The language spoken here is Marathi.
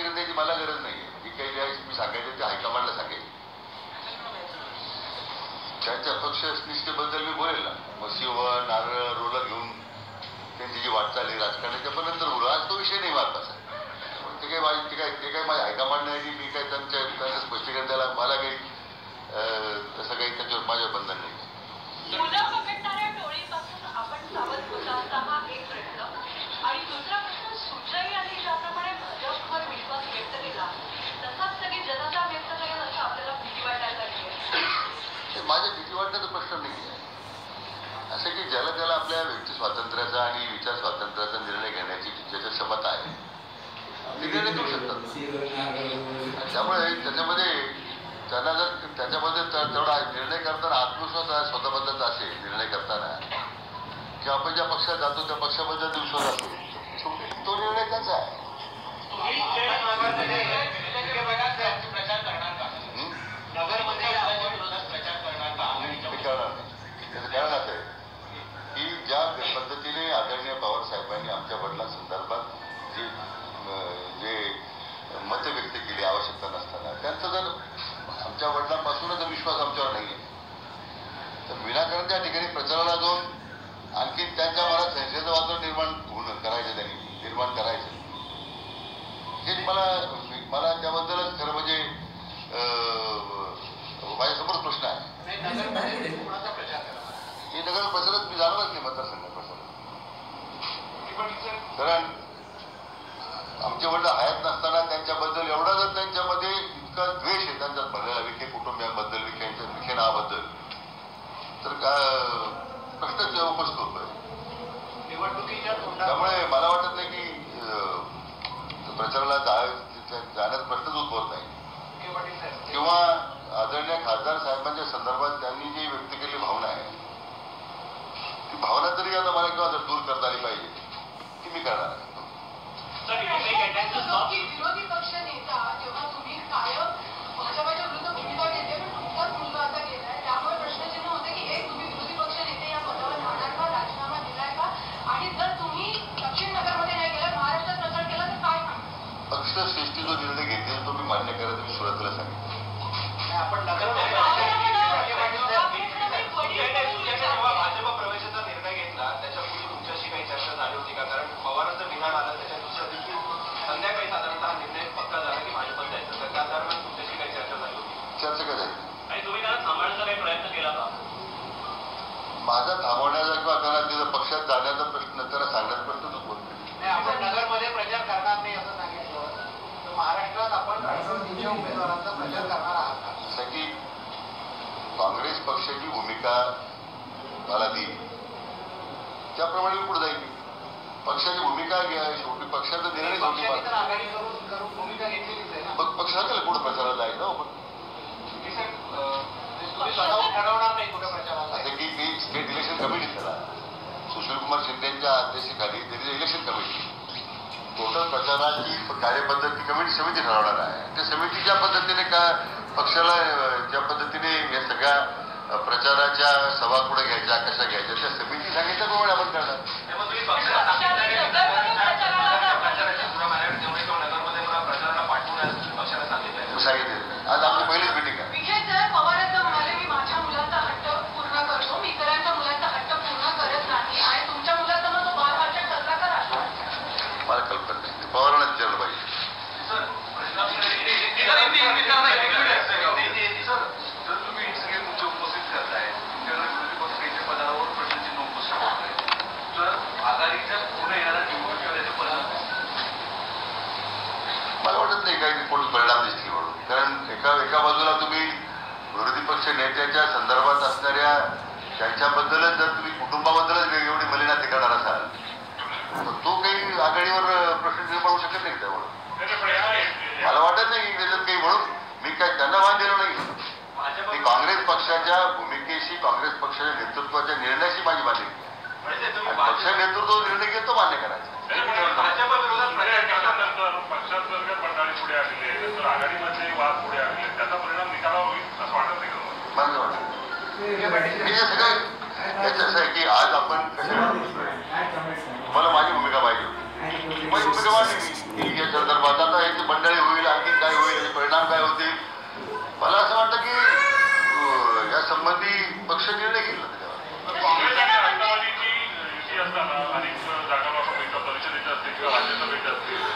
स्पष्टीकरण द्यायची मला गरज नाही. जी काही जे मी सांगायचं ते हायकमांडला सांगेल. त्यांच्या पक्षनिष्ठेबद्दल मी बोलेल ना. मशिवं नारळ रोलर घेऊन त्यांची जी वाटचाल आहे राजकारणाच्या पण नंतर बोलू. आज तो विषय नाही महत्वाचा. ते काही माझ्या हायकमांड नाही की मी काय त्यांचं स्पष्टीकरण द्यायला मला काही तसं काही त्याच्यावर माझ्यावर बंधन नाही. मुलं पकडणाऱ्या टोळीपासून आपण सावध होता हा एक प्रश्न. आणि दुसरा प्रश्न, सुजय यांनी ज्याप्रमाणे भाजपवर विश्वास व्यक्त केला तसाच सगळी जनता व्यक्त करेल असं आपल्याला भीती वाटायला लागली. माझ्या भीती वाटण्याचा प्रश्न नाही आहे. असं की ज्याला त्याला आपल्या व्यक्ती स्वातंत्र्याचा आणि विचार स्वातंत्र्याचा निर्णय घेण्याची ज्याच्या क्षमता आहे ते निर्णय घेऊ शकतात. त्यामुळे त्याच्यामध्ये त्यांना जर त्याच्यामध्ये तेवढा निर्णय करताना आत्मविश्वास स्वतःबद्दलचा असेल निर्णय करताना की आपण ज्या पक्षात जातो त्या पक्षाबद्दल विश्वास असेल तो निर्णय त्याचा आहे. त्याचं कारण असं आहे की ज्या पद्धतीने आदरणीय पवार साहेबांनी आमच्या वडिलांसंदर्भात जे मत व्यक्त केली आवश्यकता नसताना त्यांचा जर आमच्या वडिलांपासूनच विश्वास आमच्यावर नाही आहे तर विनाकारण त्या ठिकाणी प्रचाराला जाऊन आणखी त्यांच्या मनात संशयाचं वातावरण निर्माण करायचं हेच मला त्याबद्दलच खरं म्हणजे माझ्यासमोर प्रश्न आहे. हे नगर प्रचारात मी जाणारच नाही मतदारसंघ प्रचारात. कारण आमचे वडील हयात नसताना त्यांच्याबद्दल एवढा जर त्यांच्यामध्ये इतका द्वेष आहे त्यांच्यात भरलेला विखे कुटुंबियांबद्दल विखे नावाबद्दल तर प्रश्नच उपस्थित होतोय. त्यामुळे मला वाटत नाही की प्रचाराला जाण्याचा प्रश्नच उद्भवत नाही. किंवा आदरणीय खासदार साहेबांच्या संदर्भात त्यांनी जी व्यक्त केलेली भावना आहे ती भावना तरी आता मला किंवा जर दूर करता आली पाहिजे ती मी करणार आहे. विरोधी पक्ष नेता जेव्हा तुम्ही कायम भाजपाच्या विरुद्ध भूमिका घेते पण तुमचाच मुलगा आता गेलाय त्यामुळे प्रश्नचिन्ह होते की एक तुम्ही विरोधी पक्ष नेते या पदावर राहणार का राजीनामा दिलाय का आणि जर तुम्ही दक्षिण नगरमध्ये नाही गेला महाराष्ट्रात प्रचार केला तर काय सांगा. पक्षश्रेष्ठी जो निर्णय घेतला तो मी मान्य करायचं मी सुरुवातीला सांगितलं. आपण भाजप प्रवेशाचा निर्णय घेतला त्याच्यापूर्वी तुमच्याशी काही चर्चा झाली होती का? कारण पवारांचं विधान आलं त्याच्या दुसऱ्या दिवशी संध्याकाळी साधारणतः हा निर्णय पक्का झाला की भाजपत जायचं तर त्या दरम्यान तुमच्याशी काही चर्चा झाली होती? चर्चा काय झाली आणि तुम्ही त्याला थांबवण्याचा काही प्रयत्न केला का? माझा थांबवण्याचा किंवा त्याला तिथं पक्षात जाण्याचा प्रश्न त्याला सांगण्याचा प्रश्नच होत नाही. आपण नगरमध्ये प्रचार करणार नाही असं सांगितलं तर महाराष्ट्रात आपण राष्ट्रवादीच्या उमेदवारांचा प्रचार करणार आहात का? जसं की काँग्रेस पक्षाची भूमिका मला दिली त्याप्रमाणे मी पुढे जाईल. पक्षाची भूमिका घ्या शेवटी पक्षाचा निर्णय भूमिका घेतलेलीच आहे ना. पक्ष सांगेल पुढे प्रचाराला जायचं आपण ठरवणार नाही कुठे प्रचाराला. आता की मी स्टेट इलेक्शन कमिटी त्याला सुशीलकुमार शिंदेच्या अध्यक्षतेखाली त्याची इलेक्शन कमिटी टोटल प्रचाराची कार्यपद्धती कमिटी समिती ठरवणार आहे. त्या समितीच्या पद्धतीने का पक्षाला ज्या पद्धतीने या सगळ्या प्रचाराच्या सभा कुठे घ्यायच्या कशा घ्यायच्या त्या समिती सांगितल्याप्रमाणे आपण करणार. सांगितलं आज आपली पहिलीच मिटिंग आहे. पवारांचं म्हणाले मी माझ्या मुलांचा हट्ट पूर्ण करतो मी इतरांच्या मुलांचा हट्ट पूर्ण करत नाही आणि तुमच्या मुलाचा मग तो बालवाचक सल्ला करा. मला कल्पना नाही पवारांना विचारलं पाहिजे. मला वाटत नाही काही कोणी परिणाम दिसतील म्हणून. कारण एका बाजूला तुम्ही विरोधी पक्ष नेत्याच्या संदर्भात असणाऱ्या त्यांच्याबद्दलच जर तुम्ही कुटुंबाबद्दलच एवढी मलिनाती करणार असाल तर तो काही आघाडीवर प्रश्न निर्माण होऊ शकत नाही. त्यामुळे मला वाटत नाही की त्याच्यात काही म्हणून मी काय त्यांना वाद दिला नाही. मी काँग्रेस पक्षाच्या भूमिकेशी काँग्रेस पक्षाच्या नेतृत्वाच्या निर्णयाशी माझी बांधली आणि पक्षाचे नेतृत्व निर्णय घेतो मान्य करायचा. असं आहे की आज आपण तुम्हाला माझी भूमिका पाहिजे होती माझी भूमिका मांडली या संदर्भात. आता याची बंडाळी होईल, आणखी काय होईल, याचे परिणाम काय होतील. मला असं वाटतं की या संबंधी पक्ष निर्णय घेईल ना त्याच्यावर. काँग्रेस आणि राष्ट्रवादीची युती असताना अनेक जागा परिषदेच्या असतील किंवा राज्यसभेच्या असतील